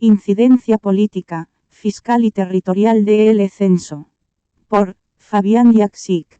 Incidencia política, fiscal y territorial del censo. Por Fabián Yaksic.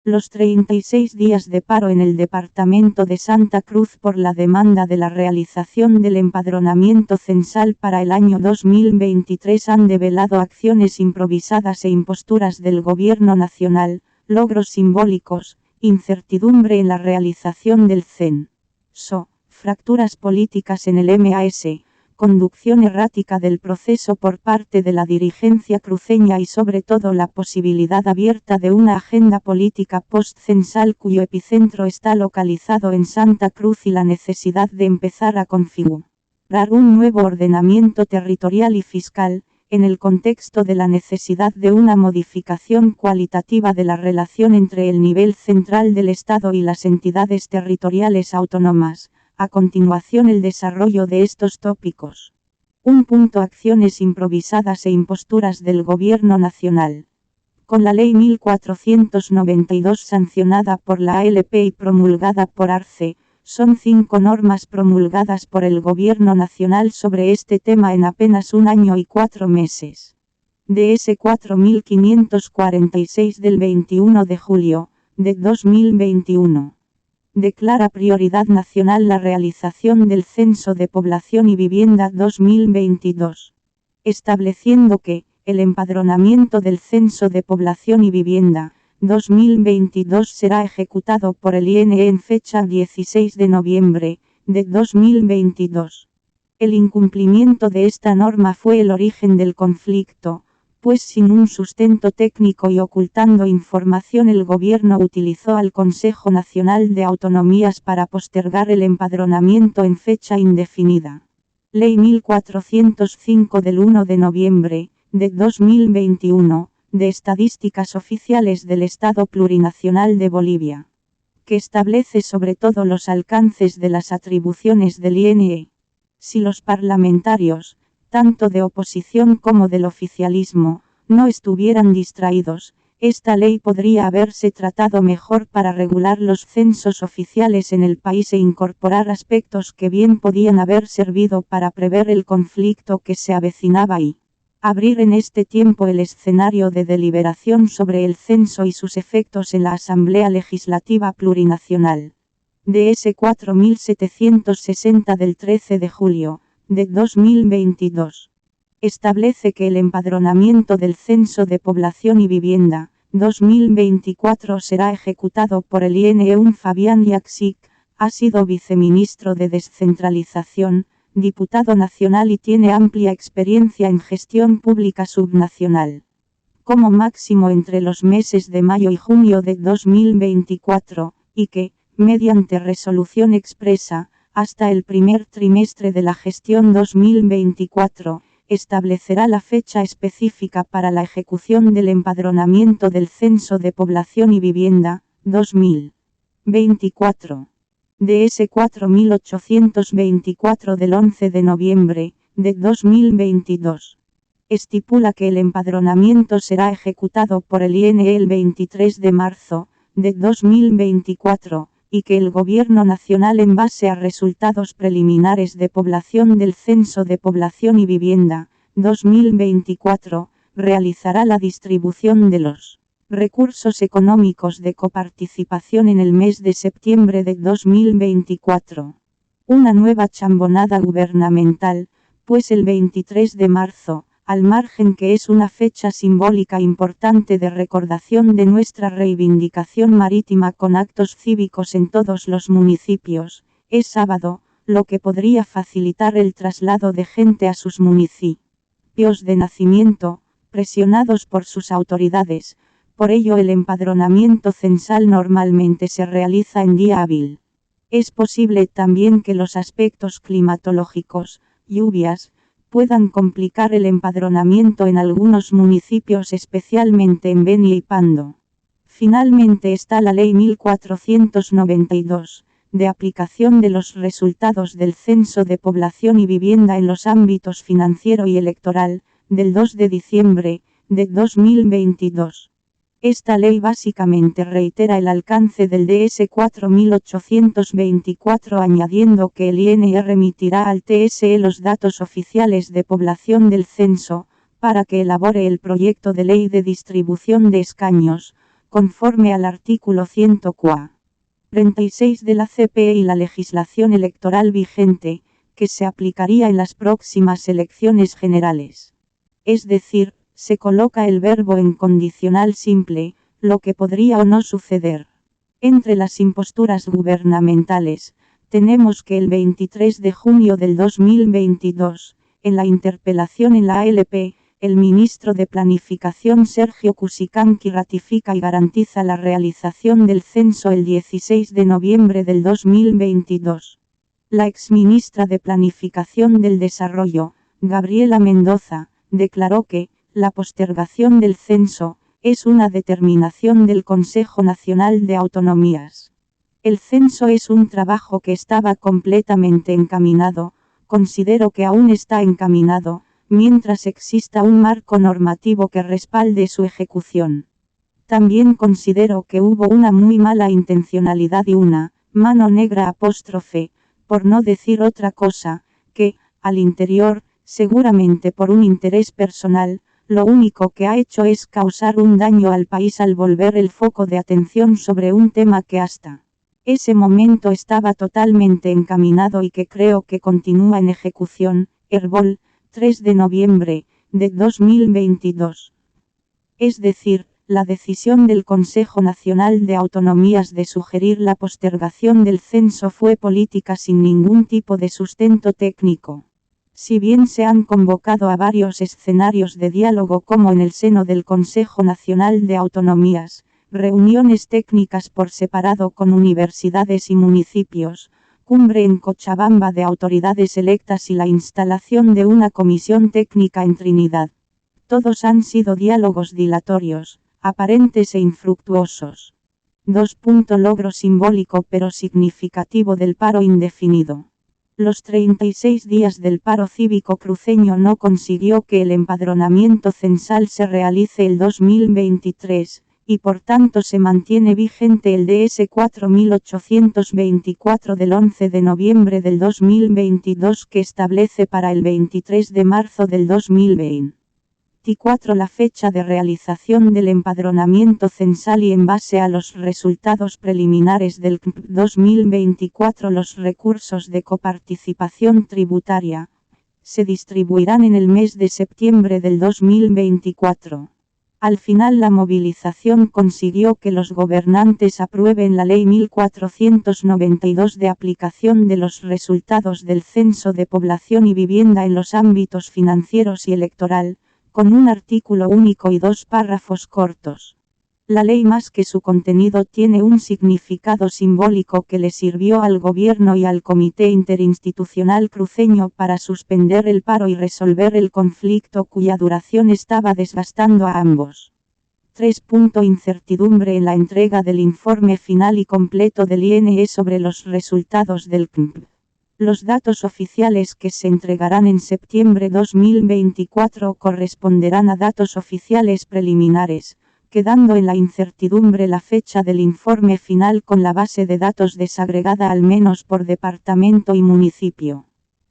Los 36 días de paro en el departamento de Santa Cruz por la demanda de la realización del empadronamiento censal para el año 2023 han develado acciones improvisadas e imposturas del gobierno nacional, logros simbólicos, incertidumbre en la realización del censo, fracturas políticas en el MAS, conducción errática del proceso por parte de la dirigencia cruceña y sobre todo la posibilidad abierta de una agenda política post-censal cuyo epicentro está localizado en Santa Cruz y la necesidad de empezar a configurar un nuevo ordenamiento territorial y fiscal, en el contexto de la necesidad de una modificación cualitativa de la relación entre el nivel central del Estado y las entidades territoriales autónomas. A continuación el desarrollo de estos tópicos. 1. Acciones improvisadas e imposturas del Gobierno Nacional. Con la Ley 1492 sancionada por la ALP y promulgada por ARCE, son 5 normas promulgadas por el Gobierno Nacional sobre este tema en apenas un año y 4 meses. DS 4546 del 21 de julio, de 2021. Declara prioridad nacional la realización del Censo de Población y Vivienda 2022. Estableciendo que, el empadronamiento del Censo de Población y Vivienda, 2022 será ejecutado por el INE en fecha 16 de noviembre, de 2022. El incumplimiento de esta norma fue el origen del conflicto, pues sin un sustento técnico y ocultando información el gobierno utilizó al Consejo Nacional de Autonomías para postergar el empadronamiento en fecha indefinida. Ley 1405 del 1 de noviembre, de 2021, de Estadísticas Oficiales del Estado Plurinacional de Bolivia, que establece sobre todo los alcances de las atribuciones del INE. Si los parlamentarios, tanto de oposición como del oficialismo, no estuvieran distraídos, esta ley podría haberse tratado mejor para regular los censos oficiales en el país e incorporar aspectos que bien podían haber servido para prever el conflicto que se avecinaba y abrir en este tiempo el escenario de deliberación sobre el censo y sus efectos en la Asamblea Legislativa Plurinacional. DS 4760 del 13 de julio, de 2022. Establece que el empadronamiento del Censo de Población y Vivienda, 2024 será ejecutado por el INE. Fabián Yaksic, ha sido viceministro de Descentralización, diputado nacional y tiene amplia experiencia en gestión pública subnacional. Como máximo entre los meses de mayo y junio de 2024, y que, mediante resolución expresa, hasta el primer trimestre de la gestión 2024, establecerá la fecha específica para la ejecución del empadronamiento del Censo de Población y Vivienda, 2024. DS 4824 del 11 de noviembre, de 2022. Estipula que el empadronamiento será ejecutado por el INE el 23 de marzo, de 2024, y que el Gobierno Nacional en base a resultados preliminares de población del Censo de Población y Vivienda, 2024, realizará la distribución de los recursos económicos de coparticipación en el mes de septiembre de 2024. Una nueva chambonada gubernamental, pues el 23 de marzo, al margen que es una fecha simbólica importante de recordación de nuestra reivindicación marítima con actos cívicos en todos los municipios, es sábado, lo que podría facilitar el traslado de gente a sus municipios de nacimiento, presionados por sus autoridades. Por ello el empadronamiento censal normalmente se realiza en día hábil. Es posible también que los aspectos climatológicos, lluvias, puedan complicar el empadronamiento en algunos municipios, especialmente en Beni y Pando. Finalmente está la Ley 1492, de aplicación de los resultados del Censo de Población y Vivienda en los ámbitos financiero y electoral, del 2 de diciembre, de 2022. Esta ley básicamente reitera el alcance del DS 4824 añadiendo que el INE remitirá al TSE los datos oficiales de población del censo, para que elabore el proyecto de ley de distribución de escaños, conforme al artículo 146 de la CPE y la legislación electoral vigente, que se aplicaría en las próximas elecciones generales. Es decir, se coloca el verbo en condicional simple, lo que podría o no suceder. Entre las imposturas gubernamentales, tenemos que el 23 de junio del 2022, en la interpelación en la ALP, el ministro de Planificación Sergio Cusicanqui ratifica y garantiza la realización del censo el 16 de noviembre del 2022. La exministra de Planificación del Desarrollo, Gabriela Mendoza, declaró que la postergación del censo es una determinación del Consejo Nacional de Autonomías. El censo es un trabajo que estaba completamente encaminado, considero que aún está encaminado, mientras exista un marco normativo que respalde su ejecución. También considero que hubo una muy mala intencionalidad y una mano negra apóstrofe, por no decir otra cosa, que, al interior, seguramente por un interés personal, lo único que ha hecho es causar un daño al país al volver el foco de atención sobre un tema que hasta ese momento estaba totalmente encaminado y que creo que continúa en ejecución. Herbol, 3 de noviembre, de 2022. Es decir, la decisión del Consejo Nacional de Autonomías de sugerir la postergación del censo fue política sin ningún tipo de sustento técnico. Si bien se han convocado a varios escenarios de diálogo como en el seno del Consejo Nacional de Autonomías, reuniones técnicas por separado con universidades y municipios, cumbre en Cochabamba de autoridades electas y la instalación de una comisión técnica en Trinidad. Todos han sido diálogos dilatorios, aparentes e infructuosos. Logro simbólico pero significativo del paro indefinido. Los 36 días del paro cívico cruceño no consiguió que el empadronamiento censal se realice el 2023, y por tanto se mantiene vigente el DS 4824 del 11 de noviembre del 2022 que establece para el 23 de marzo del 2024 la fecha de realización del empadronamiento censal y en base a los resultados preliminares del CNP 2024 los recursos de coparticipación tributaria se distribuirán en el mes de septiembre del 2024. Al final la movilización consiguió que los gobernantes aprueben la Ley 1492 de aplicación de los resultados del Censo de Población y Vivienda en los ámbitos financieros y electoral, con un artículo único y 2 párrafos cortos. La ley más que su contenido tiene un significado simbólico que le sirvió al gobierno y al Comité Interinstitucional Cruceño para suspender el paro y resolver el conflicto cuya duración estaba desgastando a ambos. 3. Incertidumbre en la entrega del informe final y completo del INE sobre los resultados del CNP. Los datos oficiales que se entregarán en septiembre 2024 corresponderán a datos oficiales preliminares, quedando en la incertidumbre la fecha del informe final con la base de datos desagregada al menos por departamento y municipio.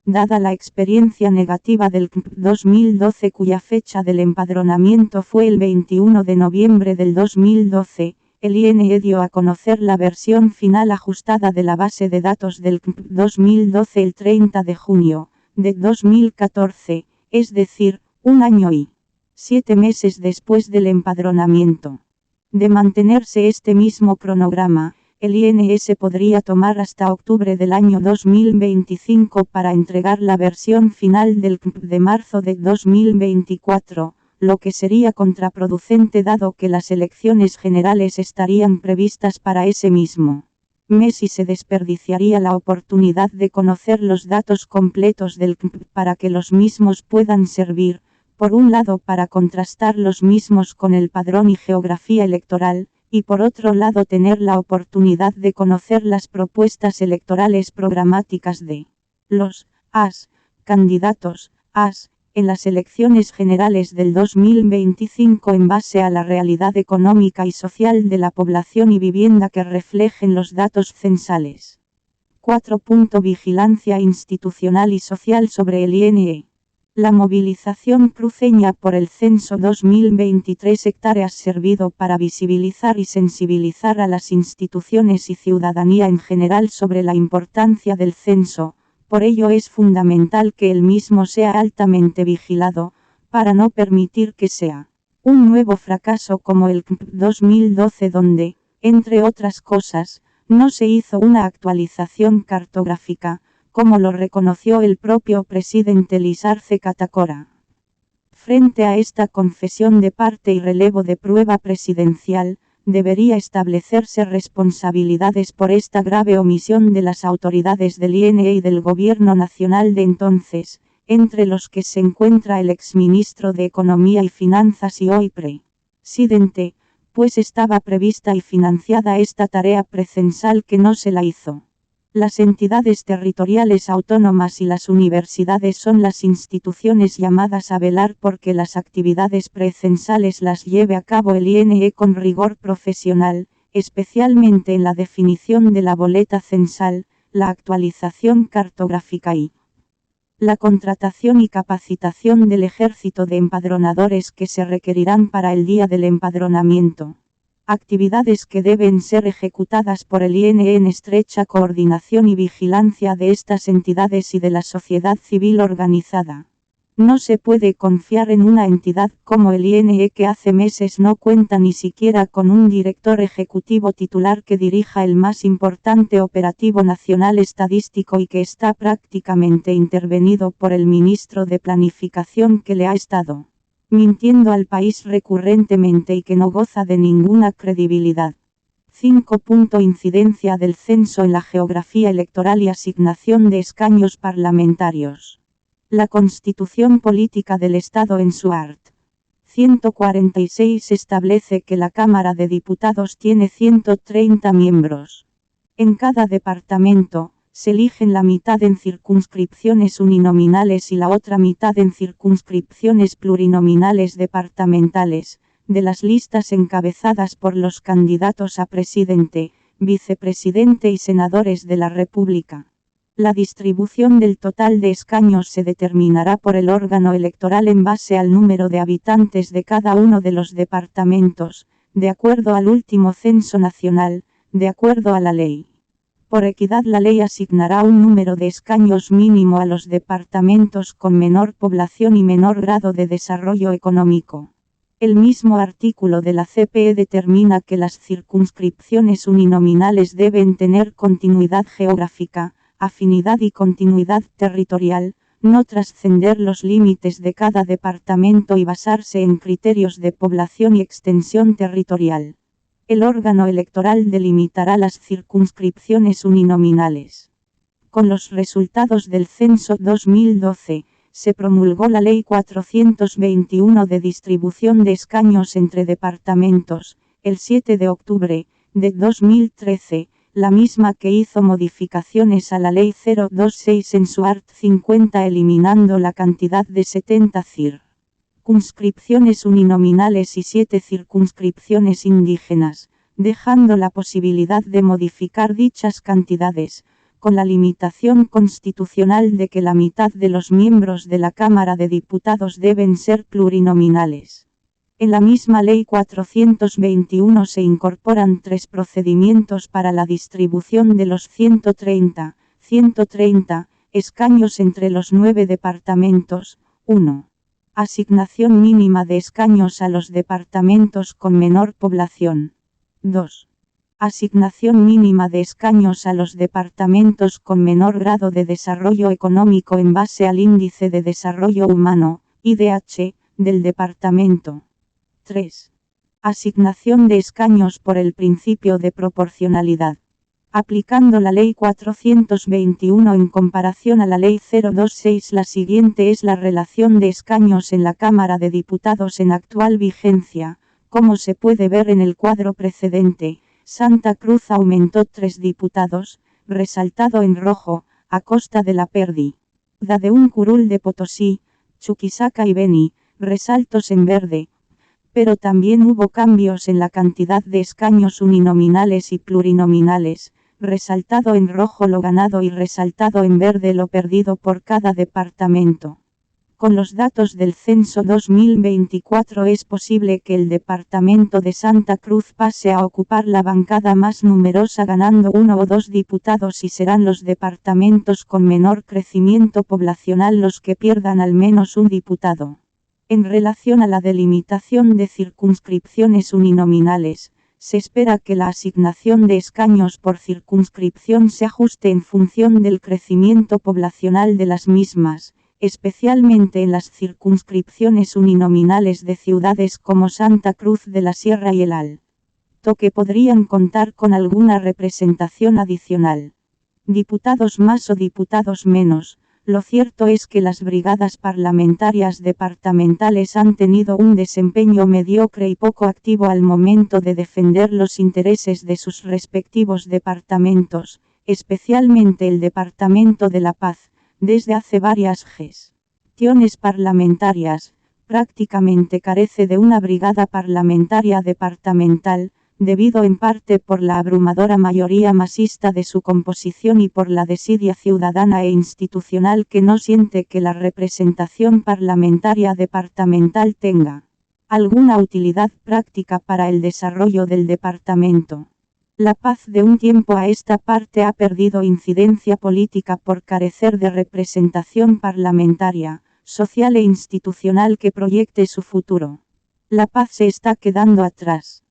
Dada la experiencia negativa del CNP 2012 cuya fecha del empadronamiento fue el 21 de noviembre del 2012, el INE dio a conocer la versión final ajustada de la base de datos del CNP 2012 el 30 de junio de 2014, es decir, un año y 7 meses después del empadronamiento. De mantenerse este mismo cronograma, el INS podría tomar hasta octubre del año 2025 para entregar la versión final del CNP de marzo de 2024, lo que sería contraproducente dado que las elecciones generales estarían previstas para ese mismo mes y se desperdiciaría la oportunidad de conocer los datos completos del CNP para que los mismos puedan servir, por un lado para contrastar los mismos con el padrón y geografía electoral, y por otro lado tener la oportunidad de conocer las propuestas electorales programáticas de los candidatos En las elecciones generales del 2025 en base a la realidad económica y social de la población y vivienda que reflejen los datos censales. 4. Vigilancia institucional y social sobre el INE. La movilización cruceña por el censo 2023 hectáreas servido para visibilizar y sensibilizar a las instituciones y ciudadanía en general sobre la importancia del censo. Por ello es fundamental que el mismo sea altamente vigilado, para no permitir que sea un nuevo fracaso como el CNP 2012 donde, entre otras cosas, no se hizo una actualización cartográfica, como lo reconoció el propio presidente Lizarce Catacora. Frente a esta confesión de parte y relevo de prueba presidencial, debería establecerse responsabilidades por esta grave omisión de las autoridades del INE y del Gobierno Nacional de entonces, entre los que se encuentra el exministro de Economía y Finanzas y hoy presidente, pues estaba prevista y financiada esta tarea precensal que no se la hizo. Las entidades territoriales autónomas y las universidades son las instituciones llamadas a velar porque las actividades precensales las lleve a cabo el INE con rigor profesional, especialmente en la definición de la boleta censal, la actualización cartográfica y la contratación y capacitación del ejército de empadronadores que se requerirán para el día del empadronamiento. Actividades que deben ser ejecutadas por el INE en estrecha coordinación y vigilancia de estas entidades y de la sociedad civil organizada. No se puede confiar en una entidad como el INE que hace meses no cuenta ni siquiera con un director ejecutivo titular que dirija el más importante operativo nacional estadístico y que está prácticamente intervenido por el ministro de Planificación que le ha estado mintiendo al país recurrentemente y que no goza de ninguna credibilidad. 5. Incidencia del censo en la geografía electoral y asignación de escaños parlamentarios. La Constitución Política del Estado en su art. 146 establece que la Cámara de Diputados tiene 130 miembros. En cada departamento, se eligen la mitad en circunscripciones uninominales y la otra mitad en circunscripciones plurinominales departamentales, de las listas encabezadas por los candidatos a presidente, vicepresidente y senadores de la República. La distribución del total de escaños se determinará por el órgano electoral en base al número de habitantes de cada uno de los departamentos, de acuerdo al último censo nacional, de acuerdo a la ley. Por equidad la ley asignará un número de escaños mínimo a los departamentos con menor población y menor grado de desarrollo económico. El mismo artículo de la CPE determina que las circunscripciones uninominales deben tener continuidad geográfica, afinidad y continuidad territorial, no trascender los límites de cada departamento y basarse en criterios de población y extensión territorial. El órgano electoral delimitará las circunscripciones uninominales. Con los resultados del censo 2012, se promulgó la Ley 421 de distribución de escaños entre departamentos, el 7 de octubre de 2013, la misma que hizo modificaciones a la Ley 026 en su art. 50 eliminando la cantidad de 70 circunscripciones uninominales y 7 circunscripciones indígenas, dejando la posibilidad de modificar dichas cantidades, con la limitación constitucional de que la mitad de los miembros de la Cámara de Diputados deben ser plurinominales. En la misma Ley 421 se incorporan 3 procedimientos para la distribución de los 130 escaños entre los 9 departamentos. 1. Asignación mínima de escaños a los departamentos con menor población. 2. Asignación mínima de escaños a los departamentos con menor grado de desarrollo económico en base al Índice de Desarrollo Humano, IDH, del departamento. 3. Asignación de escaños por el principio de proporcionalidad. Aplicando la Ley 421 en comparación a la Ley 026, la siguiente es la relación de escaños en la Cámara de Diputados en actual vigencia. Como se puede ver en el cuadro precedente, Santa Cruz aumentó 3 diputados, resaltado en rojo, a costa de la pérdida de un curul de Potosí, Chuquisaca y Beni, resaltos en verde. Pero también hubo cambios en la cantidad de escaños uninominales y plurinominales, resaltado en rojo lo ganado y resaltado en verde lo perdido por cada departamento. Con los datos del censo 2024 es posible que el departamento de Santa Cruz pase a ocupar la bancada más numerosa ganando 1 o 2 diputados y serán los departamentos con menor crecimiento poblacional los que pierdan al menos un diputado. En relación a la delimitación de circunscripciones uninominales, se espera que la asignación de escaños por circunscripción se ajuste en función del crecimiento poblacional de las mismas, especialmente en las circunscripciones uninominales de ciudades como Santa Cruz de la Sierra y El Alto, que podrían contar con alguna representación adicional. Diputados más o diputados menos, lo cierto es que las brigadas parlamentarias departamentales han tenido un desempeño mediocre y poco activo al momento de defender los intereses de sus respectivos departamentos, especialmente el Departamento de La Paz. Desde hace varias gestiones parlamentarias, prácticamente carece de una brigada parlamentaria departamental, debido en parte por la abrumadora mayoría masista de su composición y por la desidia ciudadana e institucional que no siente que la representación parlamentaria departamental tenga alguna utilidad práctica para el desarrollo del departamento. La Paz de un tiempo a esta parte ha perdido incidencia política por carecer de representación parlamentaria, social e institucional que proyecte su futuro. La Paz se está quedando atrás.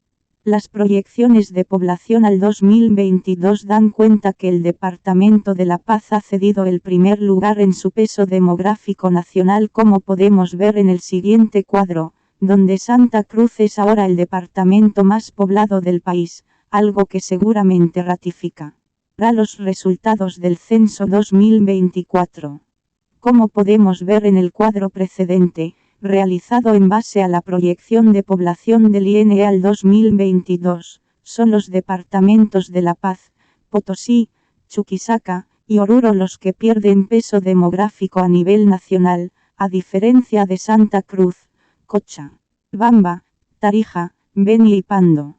Las proyecciones de población al 2022 dan cuenta que el Departamento de La Paz ha cedido el primer lugar en su peso demográfico nacional, como podemos ver en el siguiente cuadro, donde Santa Cruz es ahora el departamento más poblado del país, algo que seguramente ratificará los resultados del censo 2024. Como podemos ver en el cuadro precedente, realizado en base a la proyección de población del INE al 2022, son los departamentos de La Paz, Potosí, Chuquisaca y Oruro los que pierden peso demográfico a nivel nacional, a diferencia de Santa Cruz, Cochabamba, Tarija, Beni y Pando.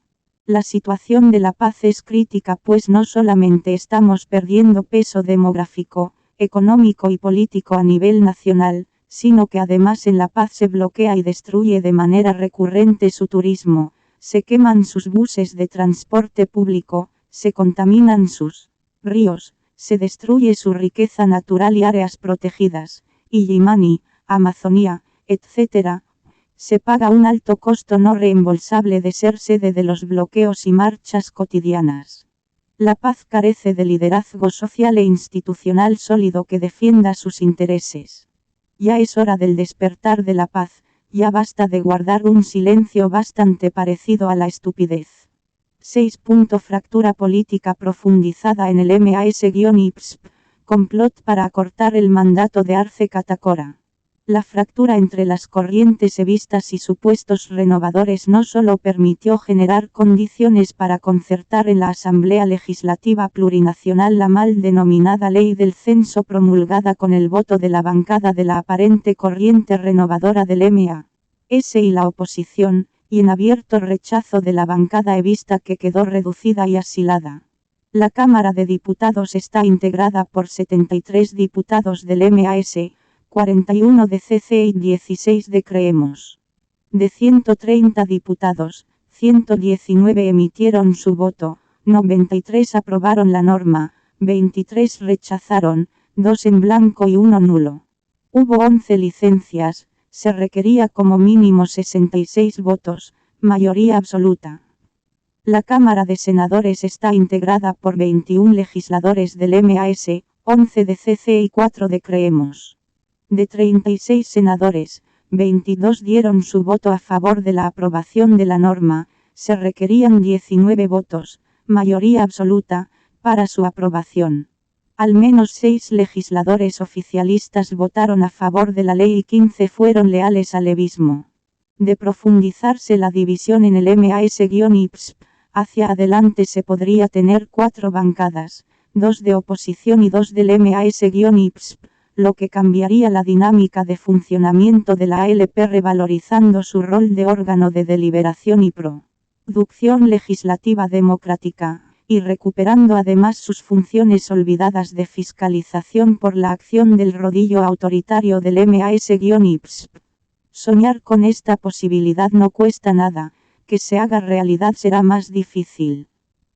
La situación de La Paz es crítica, pues no solamente estamos perdiendo peso demográfico, económico y político a nivel nacional, sino que además en La Paz se bloquea y destruye de manera recurrente su turismo, se queman sus buses de transporte público, se contaminan sus ríos, se destruye su riqueza natural y áreas protegidas, Illimani, Amazonía, etc. Se paga un alto costo no reembolsable de ser sede de los bloqueos y marchas cotidianas. La Paz carece de liderazgo social e institucional sólido que defienda sus intereses. Ya es hora del despertar de La Paz, ya basta de guardar un silencio bastante parecido a la estupidez. 6. Fractura política profundizada en el MAS-IPSP, complot para acortar el mandato de Arce Catacora. La fractura entre las corrientes evistas y supuestos renovadores no solo permitió generar condiciones para concertar en la Asamblea Legislativa Plurinacional la mal denominada Ley del Censo promulgada con el voto de la bancada de la aparente corriente renovadora del MAS y la oposición, y en abierto rechazo de la bancada evista que quedó reducida y asilada. La Cámara de Diputados está integrada por 73 diputados del MAS, 41 de CC y 16 de Creemos. De 130 diputados, 119 emitieron su voto, 93 aprobaron la norma, 23 rechazaron, 2 en blanco y 1 nulo. Hubo 11 licencias, se requería como mínimo 66 votos, mayoría absoluta. La Cámara de Senadores está integrada por 21 legisladores del MAS, 11 de CC y 4 de Creemos. De 36 senadores, 22 dieron su voto a favor de la aprobación de la norma, se requerían 19 votos, mayoría absoluta, para su aprobación. Al menos 6 legisladores oficialistas votaron a favor de la ley y 15 fueron leales al levismo. De profundizarse la división en el MAS-IPSP, hacia adelante se podría tener 4 bancadas, 2 de oposición y 2 del MAS-IPSP. lo que cambiaría la dinámica de funcionamiento de la ALP revalorizando su rol de órgano de deliberación y producción legislativa democrática, y recuperando además sus funciones olvidadas de fiscalización por la acción del rodillo autoritario del MAS-IPSP. Soñar con esta posibilidad no cuesta nada, que se haga realidad será más difícil.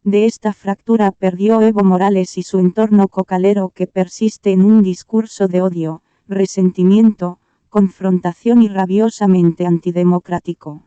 De esta fractura perdió Evo Morales y su entorno cocalero que persiste en un discurso de odio, resentimiento, confrontación y rabiosamente antidemocrático.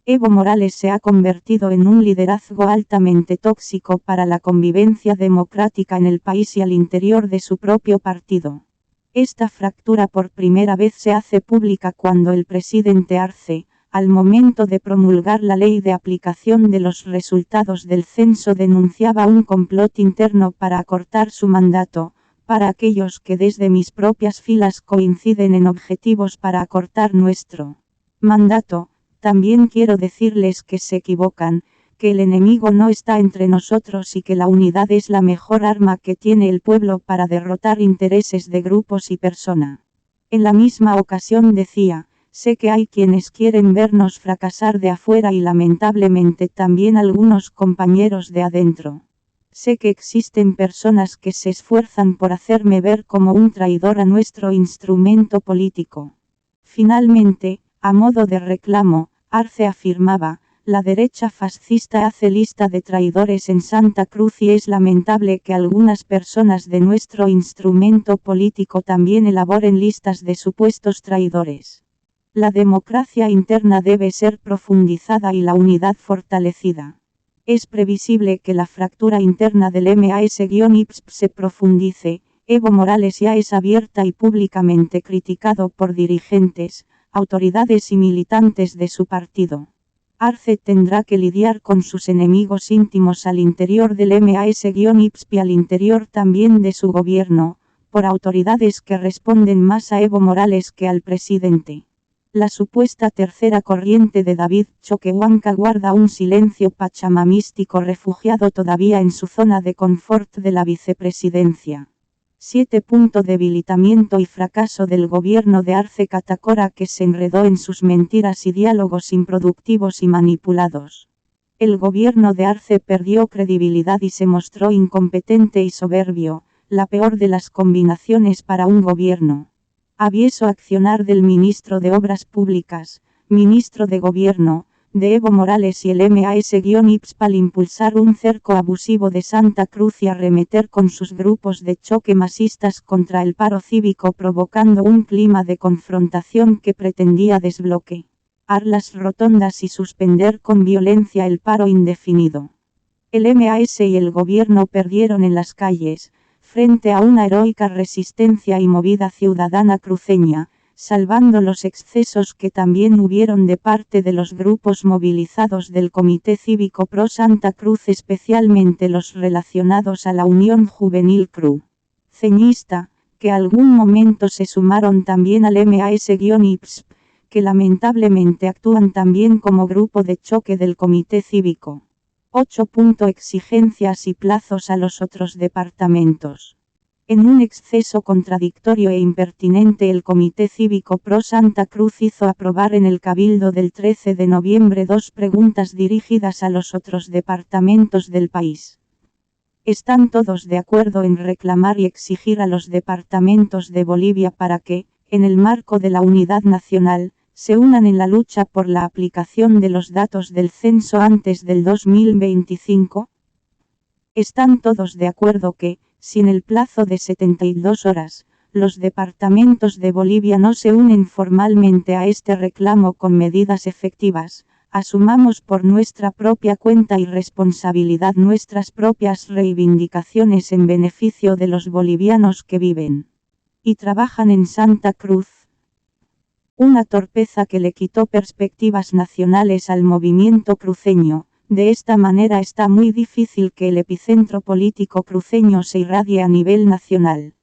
Evo Morales se ha convertido en un liderazgo altamente tóxico para la convivencia democrática en el país y al interior de su propio partido. Esta fractura por primera vez se hace pública cuando el presidente Arce, al momento de promulgar la ley de aplicación de los resultados del censo, denunciaba un complot interno para acortar su mandato, para aquellos que desde mis propias filas coinciden en objetivos para acortar nuestro mandato. También quiero decirles que se equivocan, que el enemigo no está entre nosotros y que la unidad es la mejor arma que tiene el pueblo para derrotar intereses de grupos y personas. En la misma ocasión decía: sé que hay quienes quieren vernos fracasar de afuera y lamentablemente también algunos compañeros de adentro. Sé que existen personas que se esfuerzan por hacerme ver como un traidor a nuestro instrumento político. Finalmente, a modo de reclamo, Arce afirmaba: la derecha fascista hace lista de traidores en Santa Cruz y es lamentable que algunas personas de nuestro instrumento político también elaboren listas de supuestos traidores. La democracia interna debe ser profundizada y la unidad fortalecida. Es previsible que la fractura interna del MAS-IPSP se profundice. Evo Morales ya es abierta y públicamente criticado por dirigentes, autoridades y militantes de su partido. Arce tendrá que lidiar con sus enemigos íntimos al interior del MAS-IPSP y al interior también de su gobierno, por autoridades que responden más a Evo Morales que al presidente. La supuesta tercera corriente de David Choquehuanca guarda un silencio pachamamístico refugiado todavía en su zona de confort de la vicepresidencia. 7. Debilitamiento y fracaso del gobierno de Arce Catacora, que se enredó en sus mentiras y diálogos improductivos y manipulados. El gobierno de Arce perdió credibilidad y se mostró incompetente y soberbio, la peor de las combinaciones para un gobierno. Avieso accionar del ministro de Obras Públicas, ministro de Gobierno, de Evo Morales y el MAS-IPSP al impulsar un cerco abusivo de Santa Cruz y arremeter con sus grupos de choque masistas contra el paro cívico, provocando un clima de confrontación que pretendía desbloquear las rotondas y suspender con violencia el paro indefinido. El MAS y el gobierno perdieron en las calles, frente a una heroica resistencia y movida ciudadana cruceña, salvando los excesos que también hubieron de parte de los grupos movilizados del Comité Cívico Pro Santa Cruz, especialmente los relacionados a la Unión Juvenil Cruceñista, que algún momento se sumaron también al MAS-IPSP, que lamentablemente actúan también como grupo de choque del Comité Cívico. 8. Exigencias y plazos a los otros departamentos. En un exceso contradictorio e impertinente, el Comité Cívico Pro Santa Cruz hizo aprobar en el Cabildo del 13 de noviembre 2 preguntas dirigidas a los otros departamentos del país. Están todos de acuerdo en reclamar y exigir a los departamentos de Bolivia para que, en el marco de la unidad nacional, se unan en la lucha por la aplicación de los datos del censo antes del 2025. Están todos de acuerdo que, si en el plazo de 72 horas, los departamentos de Bolivia no se unen formalmente a este reclamo con medidas efectivas, asumamos por nuestra propia cuenta y responsabilidad nuestras propias reivindicaciones en beneficio de los bolivianos que viven y trabajan en Santa Cruz. Una torpeza que le quitó perspectivas nacionales al movimiento cruceño. De esta manera está muy difícil que el epicentro político cruceño se irradie a nivel nacional.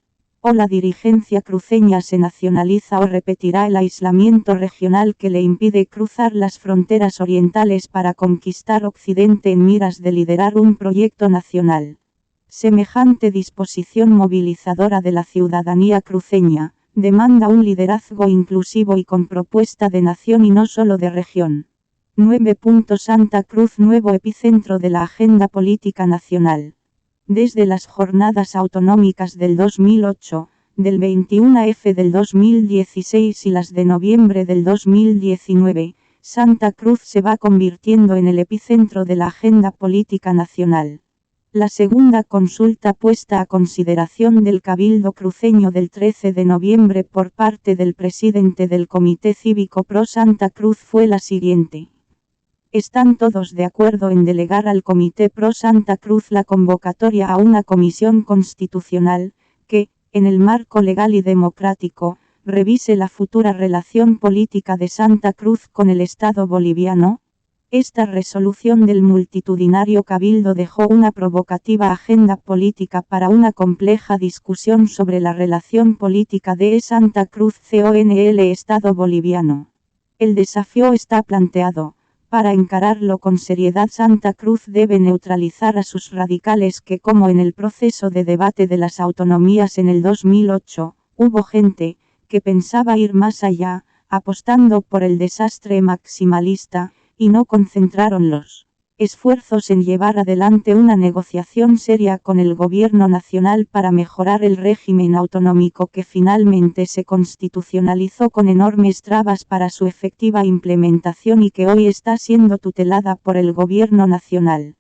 O la dirigencia cruceña se nacionaliza o repetirá el aislamiento regional que le impide cruzar las fronteras orientales para conquistar Occidente en miras de liderar un proyecto nacional. Semejante disposición movilizadora de la ciudadanía cruceña, demanda un liderazgo inclusivo y con propuesta de nación y no solo de región. 9. Santa Cruz, nuevo epicentro de la agenda política nacional. Desde las jornadas autonómicas del 2008, del 21F del 2016 y las de noviembre del 2019, Santa Cruz se va convirtiendo en el epicentro de la agenda política nacional. La segunda consulta puesta a consideración del Cabildo cruceño del 13 de noviembre por parte del presidente del Comité Cívico Pro Santa Cruz fue la siguiente. Están todos de acuerdo en delegar al Comité Pro Santa Cruz la convocatoria a una comisión constitucional, que, en el marco legal y democrático, revise la futura relación política de Santa Cruz con el Estado boliviano. Esta resolución del multitudinario Cabildo dejó una provocativa agenda política para una compleja discusión sobre la relación política de Santa Cruz con el Estado boliviano. El desafío está planteado. Para encararlo con seriedad, Santa Cruz debe neutralizar a sus radicales que, como en el proceso de debate de las autonomías en el 2008, hubo gente que pensaba ir más allá, apostando por el desastre maximalista, y no concentraron los esfuerzos en llevar adelante una negociación seria con el gobierno nacional para mejorar el régimen autonómico que finalmente se constitucionalizó con enormes trabas para su efectiva implementación y que hoy está siendo tutelada por el gobierno nacional.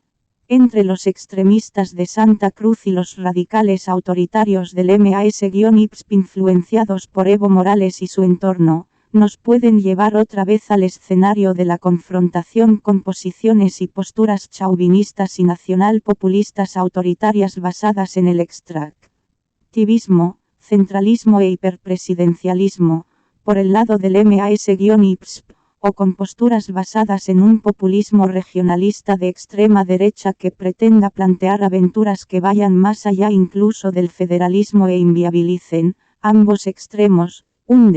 Entre los extremistas de Santa Cruz y los radicales autoritarios del MAS-IPSP influenciados por Evo Morales y su entorno, nos pueden llevar otra vez al escenario de la confrontación con posiciones y posturas chauvinistas y nacional-populistas autoritarias basadas en el extractivismo, centralismo e hiperpresidencialismo, por el lado del MAS-IPSP, o con posturas basadas en un populismo regionalista de extrema derecha que pretenda plantear aventuras que vayan más allá incluso del federalismo e inviabilicen, ambos extremos, un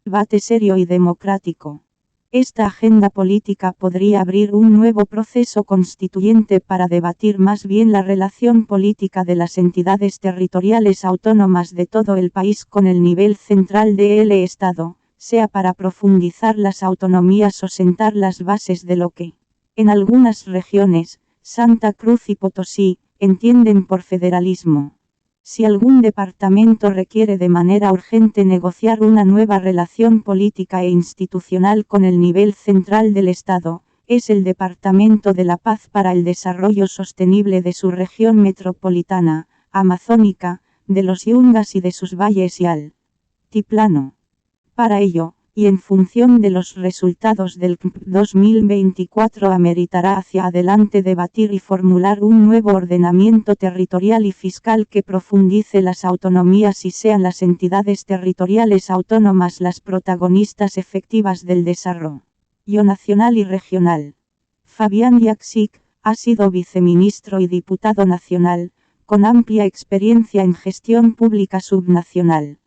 debate serio y democrático. Esta agenda política podría abrir un nuevo proceso constituyente para debatir más bien la relación política de las entidades territoriales autónomas de todo el país con el nivel central del Estado, sea para profundizar las autonomías o sentar las bases de lo que, en algunas regiones, Santa Cruz y Potosí, entienden por federalismo. Si algún departamento requiere de manera urgente negociar una nueva relación política e institucional con el nivel central del Estado, es el Departamento de la Paz para el Desarrollo Sostenible de su región metropolitana, amazónica, de los yungas y de sus valles y altiplano. Para ello, y en función de los resultados del CNP 2024, ameritará hacia adelante debatir y formular un nuevo ordenamiento territorial y fiscal que profundice las autonomías y sean las entidades territoriales autónomas las protagonistas efectivas del desarrollo nacional y regional. Fabián Yaksic ha sido viceministro y diputado nacional, con amplia experiencia en gestión pública subnacional.